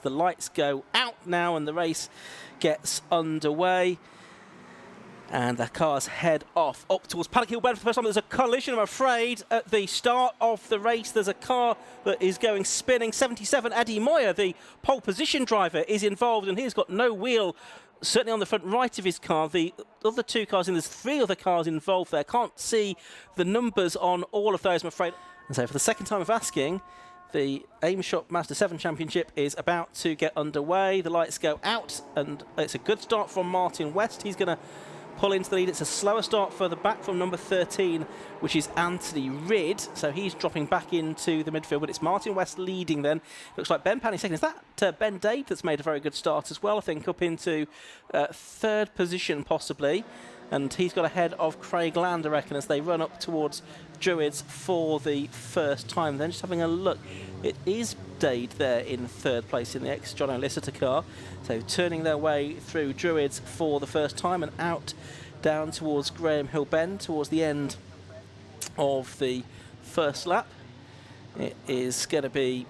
The lights go out now and the race gets underway. And the cars head off up towards Paddock Hill Bend for the first time. There's a collision, I'm afraid, at the start of the race. There's a car that is going spinning. 77, Eddie Moyer, the pole position driver, is involved, and he's got no wheel, certainly on the front right of his car. The other two cars, and there's 3 other cars involved there. Can't see the numbers on all of those, I'm afraid. And so for the second time of asking, the Aim Shop Ma7da Championship is about to get underway. The lights go out, and it's a good start from Martin West. He's going to pull into the lead. It's a slower start further back from number 13, which is Anthony Ridd. So he's dropping back into the midfield, but it's Martin West leading then. Looks like Ben Powney second. Is that Ben Dade that's made a very good start as well, I think, up into 3rd position possibly. And he's got ahead of Craig Land, I reckon, as they run up towards Druids for the first time. Then just having a look, it is Dade there in 3rd place in the ex-John O'Lissitor car. So turning their way through Druids for the first time and out down towards Graham Hill Bend towards the end of the first lap. It is going to be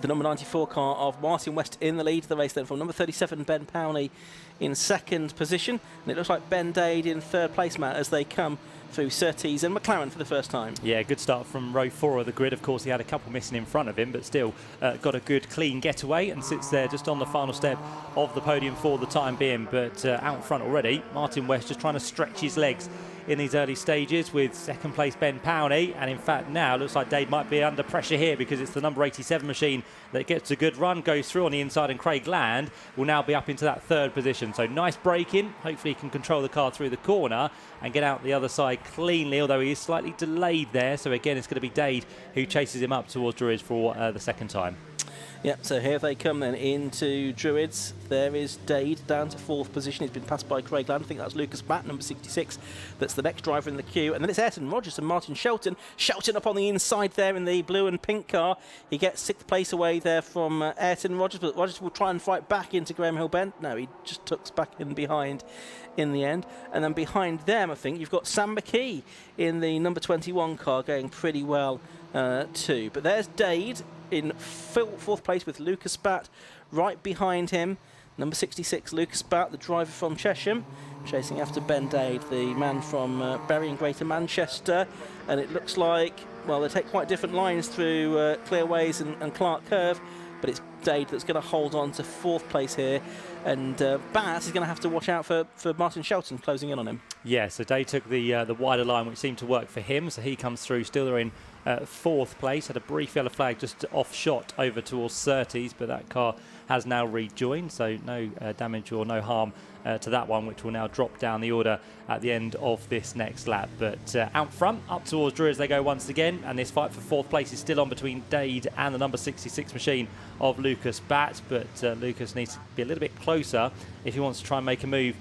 the number 94 car of Martin West in the lead of the race then, from number 37 Ben Powney in 2nd position, and it looks like Ben Dade in 3rd place, Matt, as they come through Surtees and McLaren for the first time. Yeah, good start from row 4 of the grid. Of course, he had a couple missing in front of him, but still got a good clean getaway and sits there just on the final step of the podium for the time being. But out front already, Martin West just trying to stretch his legs in these early stages with 2nd place Ben Powney, and in fact now looks like Dade might be under pressure here because it's the number 87 machine that gets a good run, goes through on the inside, and Craig Land will now be up into that 3rd position. So nice braking, hopefully he can control the car through the corner and get out the other side cleanly, although he is slightly delayed there. So again, it's going to be Dade who chases him up towards Druids for the 2nd time. Yep, so here they come then into Druids. There is Dade down to 4th position. He's been passed by Craig Land. I think that's Lucas Batt, number 66. That's the next driver in the queue. And then it's Ayrton Rogers and Martin Shelton. Shelton up on the inside there in the blue and pink car. He gets 6th place away there from Ayrton Rogers, but Rogers will try and fight back into Graham Hill Bend. No, he just tucks back in behind in the end. And then behind them, I think, you've got Sam McKee in the number 21 car going pretty well too. But there's Dade in 4th place with Lucas Batt right behind him. Number 66, Lucas Batt, the driver from Chesham, chasing after Ben Dade, the man from Bury and Greater Manchester. And it looks like, well, they take quite different lines through Clearways and Clark Curve, but it's Dade that's going to hold on to 4th place here. And Batt is going to have to watch out for Martin Shelton closing in on him. Yeah, so Dade took the wider line, which seemed to work for him, so he comes through still in 4th place. Had a brief yellow flag just off shot over towards Surtees, but that car has now rejoined, so no damage or no harm to that one, which will now drop down the order at the end of this next lap. But out front, up towards Druids they go once again, and this fight for 4th place is still on between Dade and the number 66 machine of Lucas Batt, but Lucas needs to be a little bit closer if he wants to try and make a move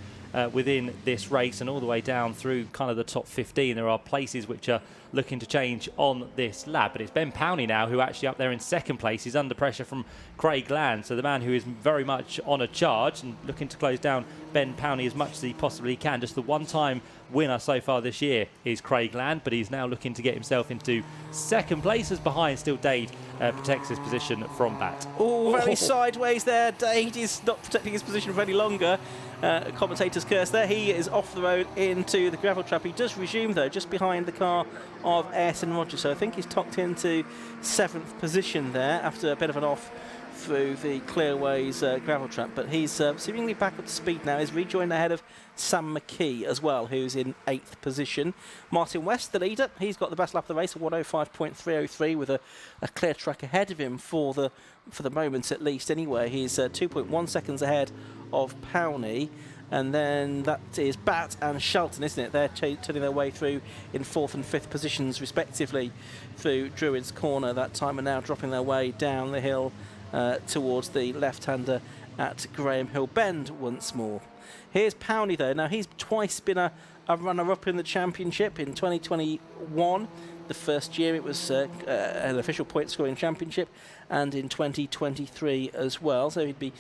within this race, and all the way down through kind of the top 15. There are places which are looking to change on this lap, but it's Ben Powney now who actually up there in 2nd place. He's under pressure from Craig Land, so the man who is very much on a charge and looking to close down Ben Powney as much as he possibly can. Just the one-time winner so far this year is Craig Land, but he's now looking to get himself into 2nd place, as behind still Dade protects his position from Batt. Oh, very sideways there. Dade is not protecting his position for any longer. Commentator's curse there. He is off the road into the gravel trap. He does resume, though, just behind the car of Ayrton Rogers. So I think he's tucked into 7th position there after a bit of an off through the Clearways gravel trap. But he's seemingly back up to speed now. He's rejoined ahead of Sam McKee as well, who's in 8th position. Martin West, the leader, he's got the best lap of the race, a 105.303, with a clear track ahead of him for the moment at least. Anyway, he's 2.1 seconds ahead of Powney. And then that is Batt and Shelton, isn't it? They're turning their way through in 4th and 5th positions, respectively, through Druids Corner that time, and now dropping their way down the hill towards the left-hander at Graham Hill Bend once more. Here's Powney, though. Now, he's twice been a runner-up in the championship in 2021. the first year it was an official point scoring championship, and in 2023 as well. So he'd be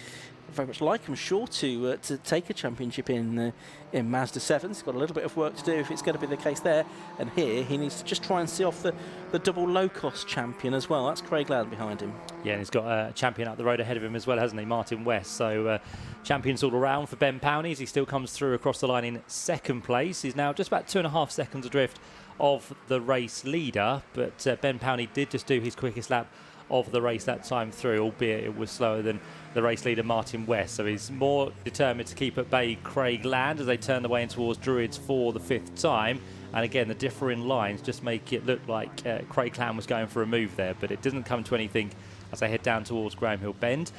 very much like, I'm sure, to take a championship in Ma7da 7. He's got a little bit of work to do if it's going to be the case there. And here he needs to just try and see off the double low-cost champion as well. That's Craig Land behind him. Yeah, and he's got a champion up the road ahead of him as well, hasn't he, Martin West? So champions all around for Ben Powney as he still comes through across the line in second place. He's now just about 2.5 seconds adrift of the race leader, but Ben Powney did just do his quickest lap of the race that time through, albeit it was slower than the race leader Martin West. So he's more determined to keep at bay Craig Land as they turn the way in towards Druids for the 5th time. And again, the differing lines just make it look like Craig Land was going for a move there, but it doesn't come to anything as they head down towards Graham Hill Bend.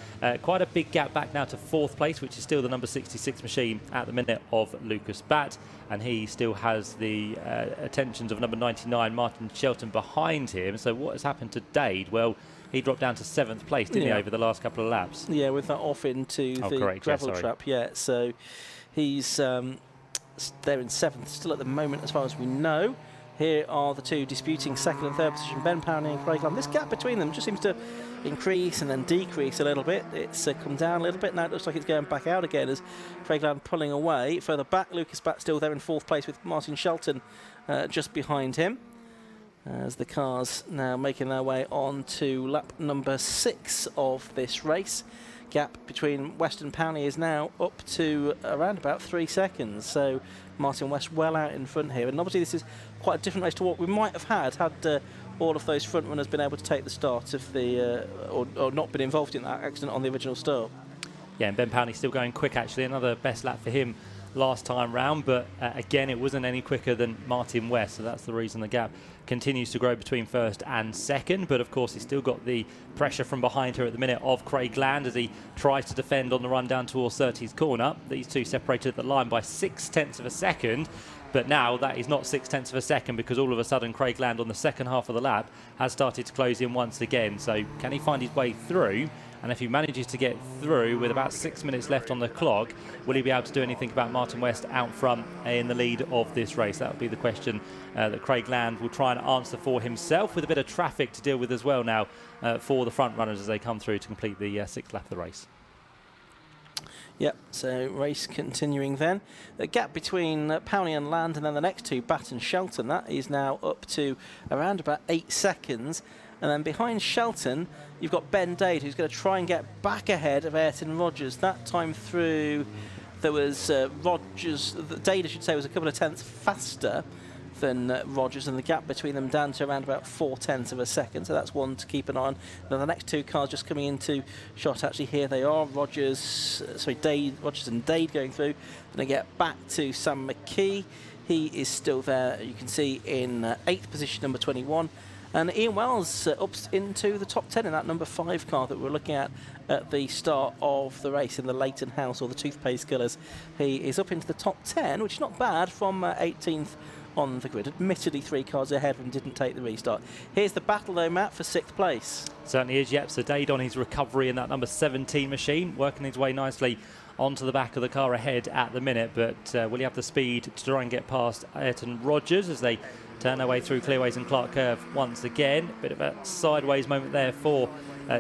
Quite a big gap back now to 4th place, which is still the number 66 machine at the minute of Lucas Batt, and he still has the attentions of number 99 Martin Shelton behind him. So what has happened to Dade? Well, he dropped down to 7th place, didn't he, over the last couple of laps? Yeah, with that off into the gravel trap. Yeah, so he's there in 7th still at the moment as far as we know. Here are the two disputing 2nd and 3rd position, Ben Powney and Craig Land. This gap between them just seems to increase and then decrease a little bit. It's come down a little bit. Now it looks like it's going back out again as Craig Land pulling away. Further back, Lucas Batt still there in 4th place with Martin Shelton just behind him. As the cars now making their way on to lap number 6 of this race. Gap between West and Powney is now up to around about 3 seconds. So Martin West well out in front here. And obviously this is quite a different race to what we might have had all of those front runners been able to take the start of the, or not been involved in that accident on the original start. Yeah, and Ben Powney still going quick actually. Another best lap for him last time round, but again it wasn't any quicker than Martin West, so that's the reason the gap continues to grow between 1st and 2nd. But of course he's still got the pressure from behind her at the minute of Craig Land as he tries to defend on the run down towards Surtees corner. These two separated at the line by 0.6 of a second, but now that is not 0.6 of a second because all of a sudden Craig Land on the second half of the lap has started to close in once again. So can he find his way through? And if he manages to get through with about 6 minutes left on the clock, will he be able to do anything about Martin West out front in the lead of this race? That would be the question that Craig Land will try and answer for himself, with a bit of traffic to deal with as well now for the front runners as they come through to complete the 6th lap of the race. Yep, so race continuing then. The gap between Powney and Land and then the next two, Batt and Shelton, that is now up to around about 8 seconds. And then behind Shelton, you've got Ben Dade, who's going to try and get back ahead of Ayrton Rogers. That time through, there was Rogers, Dade, I should say, was a couple of tenths faster than Rogers, and the gap between them down to around about 0.4 of a second. So that's one to keep an eye on. Then the next two cars just coming into shot. Actually, here they are. Rogers and Dade going through. Then they get back to Sam McKee. He is still there, you can see, in 8th position, number 21. And Ian Wells ups into the top 10 in that number 5 car that we're looking at the start of the race in the Leighton House, or the toothpaste colours. He is up into the top 10, which is not bad, from 18th on the grid. Admittedly 3 cars ahead and didn't take the restart. Here's the battle though, Matt, for 6th place. Certainly is, yep. So Dade on his recovery in that number 17 machine, working his way nicely onto the back of the car ahead at the minute, but will he have the speed to try and get past Ayrton Rogers as they turn their way through Clearways and Clark Curve once again? Bit of a sideways moment there for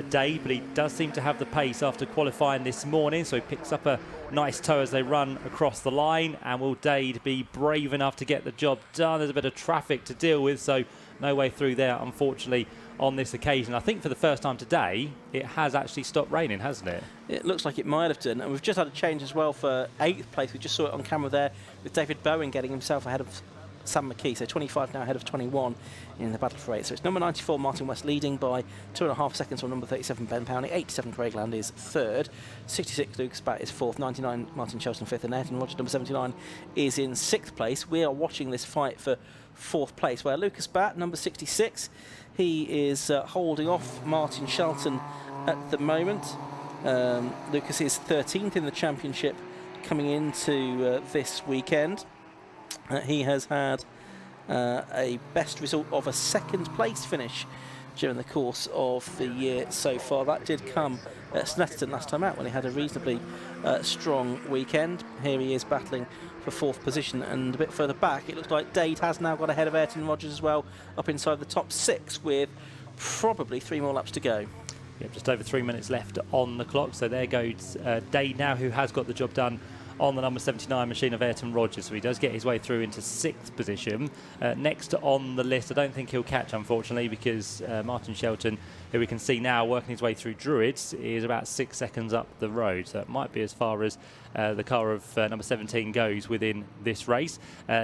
Dade, but he does seem to have the pace after qualifying this morning, so he picks up a nice tow as they run across the line. And will Dade be brave enough to get the job done? There's a bit of traffic to deal with, so no way through there, unfortunately, on this occasion. I think for the first time today, it has actually stopped raining, hasn't it? It looks like it might have done, and we've just had a change as well for 8th place. We just saw it on camera there with David Bowen getting himself ahead of Sam McKee, so 25 now ahead of 21 in the battle for 8. So it's number 94 Martin West leading by 2.5 seconds from number 37 Ben Powney. 87 Craig Land is 3rd, 66 Lucas Batt is 4th, 99 Martin Shelton 5th, and Ayrton Rogers number 79 is in 6th place. We are watching this fight for 4th place, where Lucas Batt, number 66, he is holding off Martin Shelton at the moment. Lucas is 13th in the championship coming into this weekend. He has had a best result of a 2nd place finish during the course of the year so far. That did come at Snetterton last time out when he had a reasonably strong weekend. Here he is battling for 4th position. And a bit further back, it looks like Dade has now got ahead of Ayrton Rogers as well, up inside the top 6 with probably 3 more laps to go. Yep, just over 3 minutes left on the clock. So there goes Dade now, who has got the job done on the number 79 machine of Ayrton Rogers. So he does get his way through into 6th position. Next on the list, I don't think he'll catch, unfortunately, because Martin Shelton, who we can see now working his way through Druids, is about 6 seconds up the road. So it might be as far as the car of number 17 goes within this race.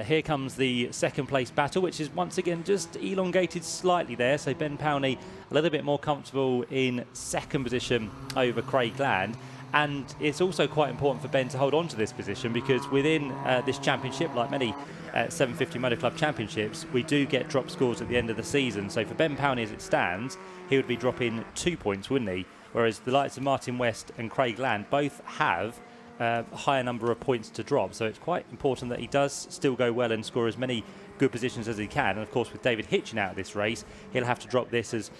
Here comes the 2nd place battle, which is once again just elongated slightly there. So Ben Powney a little bit more comfortable in 2nd position over Craig Land. And it's also quite important for Ben to hold on to this position, because within this championship, like many 750 Motor Club championships, we do get drop scores at the end of the season. So for Ben Powney as it stands, he would be dropping 2 points, wouldn't he? Whereas the likes of Martin West and Craig Land both have a higher number of points to drop. So it's quite important that he does still go well and score as many good positions as he can. And of course, with David Hitchin out of this race, he'll have to drop this as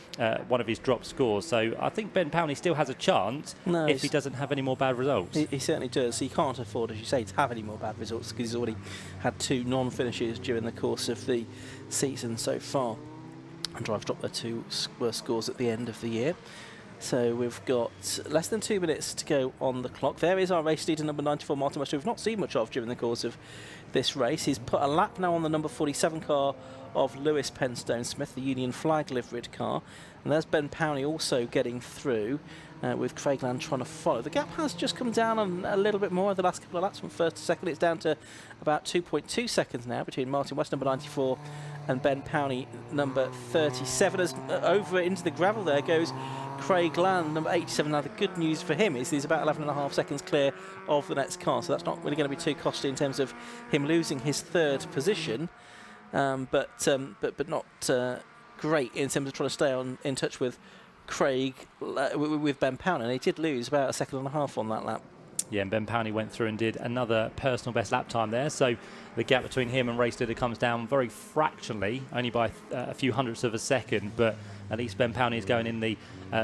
one of his drop scores. So I think Ben Powney still has a chance if he doesn't have any more bad results. He certainly does. He can't afford, as you say, to have any more bad results, because he's already had 2 non-finishes during the course of the season so far. And drivers dropped their 2 worst scores at the end of the year. So we've got less than 2 minutes to go on the clock. There is our race leader, number 94, Martin West, who we've not seen much of during the course of this race. He's put a lap now on the number 47 car of Lewis Penstone Smith, the Union Flag liveried car. And there's Ben Powney also getting through, with Craig Land trying to follow. The gap has just come down a little bit more in the last couple of laps from 1st to 2nd. It's down to about 2.2 seconds now between Martin West, number 94, and Ben Powney, number 37. As over into the gravel there goes Craig Land, number 87. Now the good news for him is he's about 11.5 seconds clear of the next car, so that's not really going to be too costly in terms of him losing his 3rd position, but not great in terms of trying to stay in touch with Craig, with Ben Powney. And he did lose about 1.5 seconds on that lap. Yeah, and Ben Powney went through and did another personal best lap time there. So the gap between him and race leader comes down very fractionally, only by a few hundredths of a second. But at least Ben Powney is going in the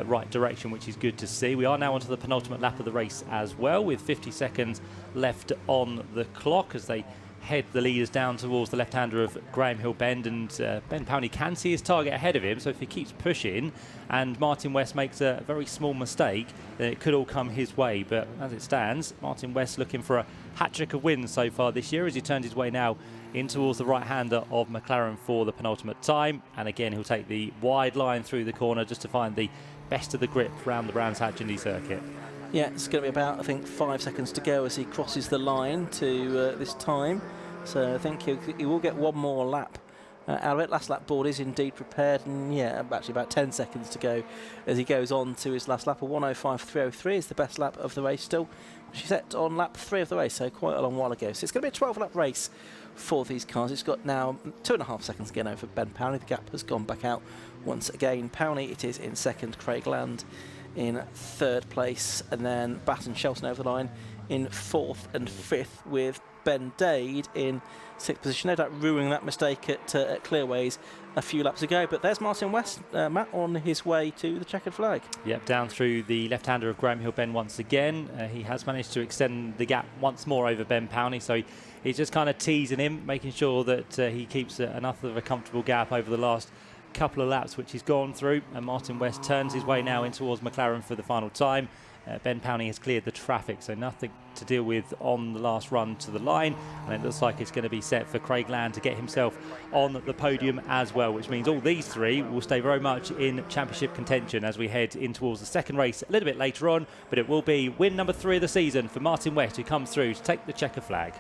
right direction, which is good to see. We are now onto the penultimate lap of the race as well, with 50 seconds left on the clock as they head the leaders down towards the left-hander of Graham Hill Bend, and Ben Powney can see his target ahead of him, so if he keeps pushing and Martin West makes a very small mistake, then it could all come his way. But as it stands, Martin West looking for a hat-trick of wins so far this year, as he turns his way now in towards the right-hander of McLaren for the penultimate time. And again, he'll take the wide line through the corner just to find the best of the grip around the Brands Hatch Indy circuit. Yeah, it's going to be about, I think, 5 seconds to go as he crosses the line to this time. So I think he will get one more lap out of it. Last lap board is indeed prepared, and yeah, actually about 10 seconds to go as he goes on to his last lap. A 1:05.303 is the best lap of the race still, which is set on lap 3 of the race, so quite a long while ago. So it's going to be a 12-lap race for these cars. It's got now 2.5 seconds again over Ben Powney. The gap has gone back out once again. Powney, it is in 2nd, Craig Land in 3rd place, and then Batt and Shelton over the line in 4th and 5th, with Ben Dade in 6th position. No doubt ruining that mistake at Clearways a few laps ago. But there's Martin West, Matt, on his way to the checkered flag. Yep, down through the left-hander of Graham Hill Ben once again. He has managed to extend the gap once more over Ben Powney, so he's just kind of teasing him, making sure that he keeps enough of a comfortable gap over the last couple of laps which he's gone through. And Martin West turns his way now in towards McLaren for the final time. Ben Powney has cleared the traffic, so nothing to deal with on the last run to the line, and it looks like it's going to be set for Craig Land to get himself on the podium as well, which means all these three will stay very much in championship contention as we head in towards the 2nd race a little bit later on. But it will be win number 3 of the season for Martin West, who comes through to take the checker flag.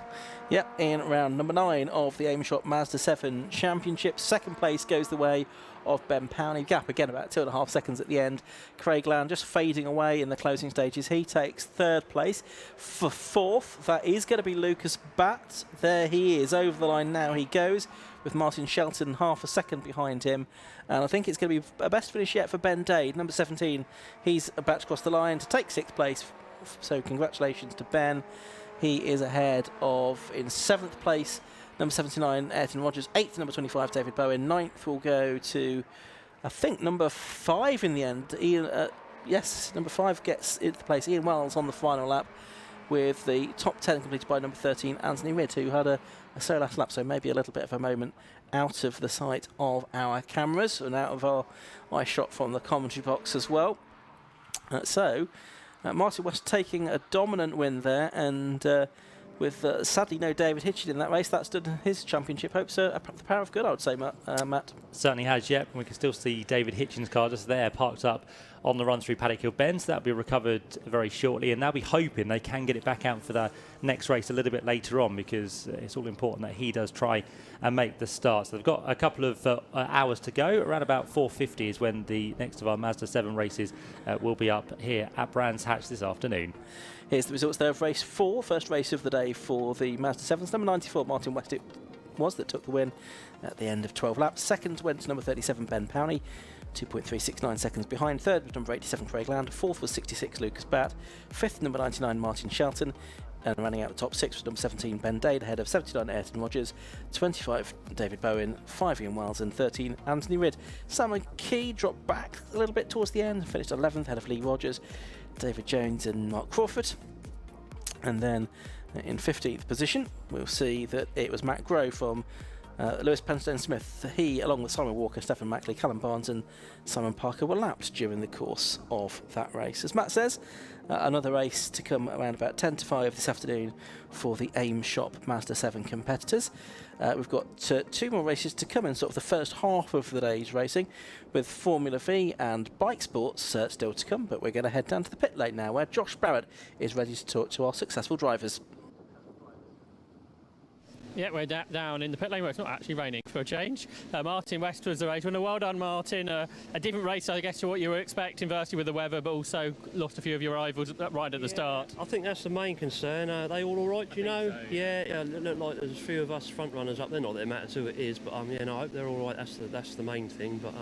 Yep, in round number 9 of the Aimshot Mazda 7 Championship. 2nd place goes the way of Ben Powney. Gap again about 2.5 seconds at the end. Craig Land just fading away in the closing stages. He takes 3rd place. For 4th, that is going to be Lucas Batt. There he is, over the line now he goes, with Martin Shelton half a second behind him. And I think it's going to be a best finish yet for Ben Dade, number 17. He's about to cross the line to take 6th place. So congratulations to Ben. He is ahead of, in 7th place, number 79, Ayrton Rogers. 8th, number 25, David Bowen. 9th will go to, I think, number 5 in the end. Ian, yes, number 5 gets into the place. Ian Wells on the final lap. with the top 10 completed by number 13, Anthony Ridd, who had a solo last lap, so maybe a little bit of a moment out of the sight of our cameras and out of our eye shot from the commentary box as well. Martin West taking a dominant win there, and with sadly no David Hitchin in that race, that's done his championship hopes the power of good, I would say, Matt. Certainly has, yet. We can still see David Hitchin's car just there, parked up on the run through Paddock Hill Bend. So that'll be recovered very shortly, and they'll be hoping they can get it back out for the next race a little bit later on, because it's all important that he does try and make the start. So they've got a couple of hours to go. Around about 4:50 is when the next of our Mazda 7 races will be up here at Brands Hatch this afternoon. Here's the results there of race 4, first race of the day for the Mazda 7s. Number 94, Martin West, it was that took the win at the end of 12 laps. Second went to number 37, Ben Powney, 2.369 seconds behind. Third was number 87, Craig Land. Fourth was 66, Lucas Batt. Fifth, number 99, Martin Shelton. And running out the top 6 was number 17, Ben Dade, ahead of 79, Ayrton Rogers, 25, David Bowen, 5, Ian Wells, and 13, Anthony Ridd. Simon Key dropped back a little bit towards the end, finished 11th, ahead of Lee Rogers, David Jones and Mark Crawford. And then in 15th position, we'll see that it was Matt Grove from Lewis Penstone Smith. He, along with Simon Walker, Stephen Mackley, Callum Barnes and Simon Parker, were lapped during the course of that race. As Matt says, another race to come around about 10 to 5 this afternoon for the Aim Shop Mazda 7 competitors. We've got 2 more races to come in sort of the first half of the day's racing, with Formula V and bike sports still to come, but we're going to head down to the pit lane now, where Josh Barrett is ready to talk to our successful drivers. Yeah, we're down in the pit lane where it's not actually raining for a change. Martin West was the race winner. Well done, Martin. A different race, I guess, to what you were expecting, firstly with the weather, but also lost a few of your rivals right at the start. I think that's the main concern. Are they all right, do you know? So, yeah, look like there's a few of us front runners up there. Not that it matters who it is, but I hope they're all right. That's the main thing. But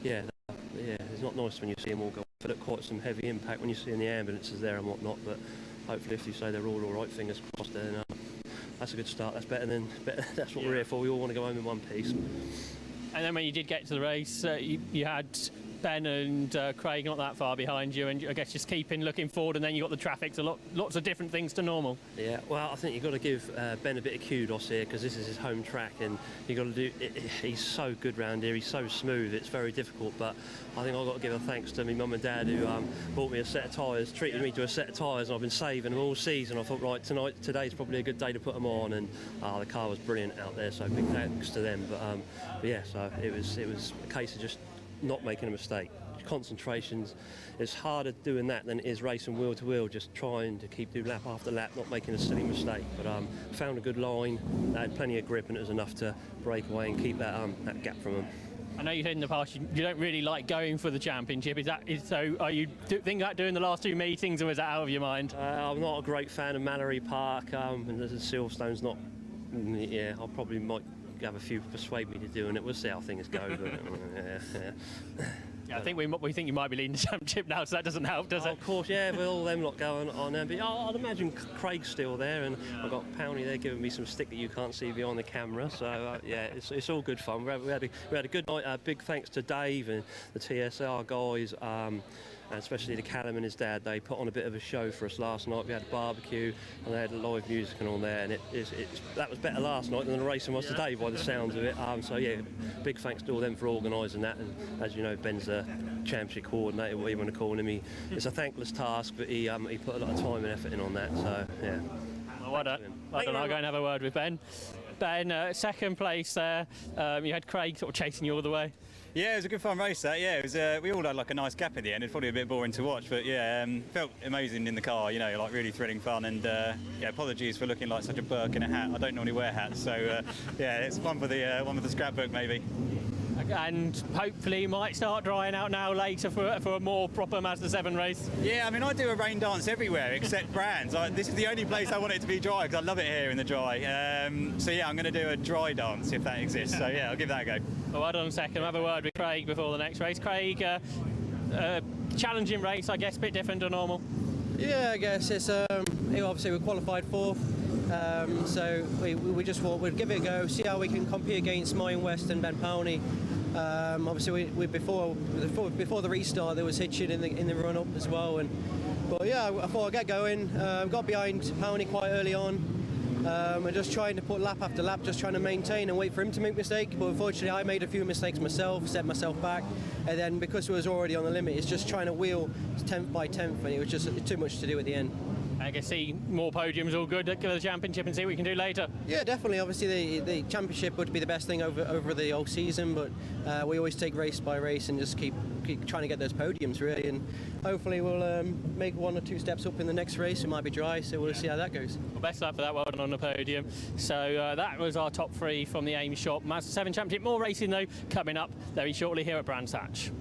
it's not nice when you see them all go. But at quite some heavy impact when you see the ambulances there and whatnot. But hopefully, if you say they're all right, fingers crossed, then that's a good start. That's better. That's what we're here for. We all want to go home in one piece. And then when you did get to the race, you had Ben and Craig not that far behind you, and I guess just looking forward, and then you got the traffic, so lots of different things to normal. Yeah, well, I think you've got to give Ben a bit of kudos here, because this is his home track, and you've got to do it. He's so good round here, he's so smooth, it's very difficult, but I think I've got to give a thanks to my mum and dad, who bought me a set of tyres, treated me to a set of tyres, and I've been saving them all season. I thought, right, today's probably a good day to put them on, and the car was brilliant out there, so big thanks to them. But yeah, so it was a case of just not making a mistake. Concentrations, it's harder doing that than it is racing wheel to wheel, just trying to keep doing lap after lap, not making a silly mistake. But found a good line, had plenty of grip, and it was enough to break away and keep that gap from them. I know you said in the past you don't really like going for the championship. So? Are you thinking about doing the last 2 meetings, or is that out of your mind? I'm not a great fan of Mallory Park, and the Silverstone's not. Yeah, I probably might have a few persuade me to doing it. We'll see how things go. But, yeah, I think we think you might be leading the championship now, so that doesn't help, does it? Of course, yeah, with all them lot going on there. But I'd imagine Craig's still there, and I've got Powney there giving me some stick that you can't see behind the camera. So yeah, it's all good fun. We had a good night. Big thanks to Dave and the TSR guys. And especially to Callum and his dad. They put on a bit of a show for us last night. We had a barbecue and they had live music and all there, and that was better last night than the racing was today by the sounds of it. So yeah, big thanks to all them for organising that. And as you know, Ben's the championship coordinator, what you want to call him. It's a thankless task, but he put a lot of time and effort in on that. So yeah. Well, well done. I'll go and have a word with Ben. Ben, second place there. You had Craig sort of chasing you all the way. Yeah, it was a good fun race that. Yeah, it was. We all had like a nice gap at the end. It's probably a bit boring to watch, but yeah, felt amazing in the car. You know, like really thrilling fun. And yeah, apologies for looking like such a Burke in a hat. I don't normally wear hats, so yeah, it's one for the scrapbook maybe. And hopefully might start drying out now later for a more proper Mazda 7 race. Yeah, I mean, I do a rain dance everywhere except Brands. This is the only place I want it to be dry, because I love it here in the dry. So yeah, I'm going to do a dry dance if that exists. So yeah, I'll give that a go. Well, hold on a second. I'll have a word with Craig before the next race. Craig, challenging race, I guess, a bit different to normal. Yeah, I guess it's obviously we qualified 4th, so we just thought we'd give it a go, see how we can compete against Martin West and Ben Powney. Obviously, we before the restart there was hitching in the run up as well, but yeah, I thought I'd get going. Got behind Powney quite early on. And just trying to put lap after lap, just trying to maintain and wait for him to make a mistake. But unfortunately, I made a few mistakes myself, set myself back, and then because it was already on the limit, it's just trying to wheel 10th by 10th, and it was just too much to do at the end. I can see more podiums, all good. Give the championship and see what we can do later. Yeah, definitely. Obviously, the championship would be the best thing over the whole season, but we always take race by race and just keep trying to get those podiums, really. And hopefully, we'll make 1 or 2 steps up in the next race. It might be dry, so we'll see how that goes. Well, best luck for that. Well done on the podium. So that was our top 3 from the AIM shop. Ma7da Championship. More racing, though, coming up very shortly here at Brands Hatch.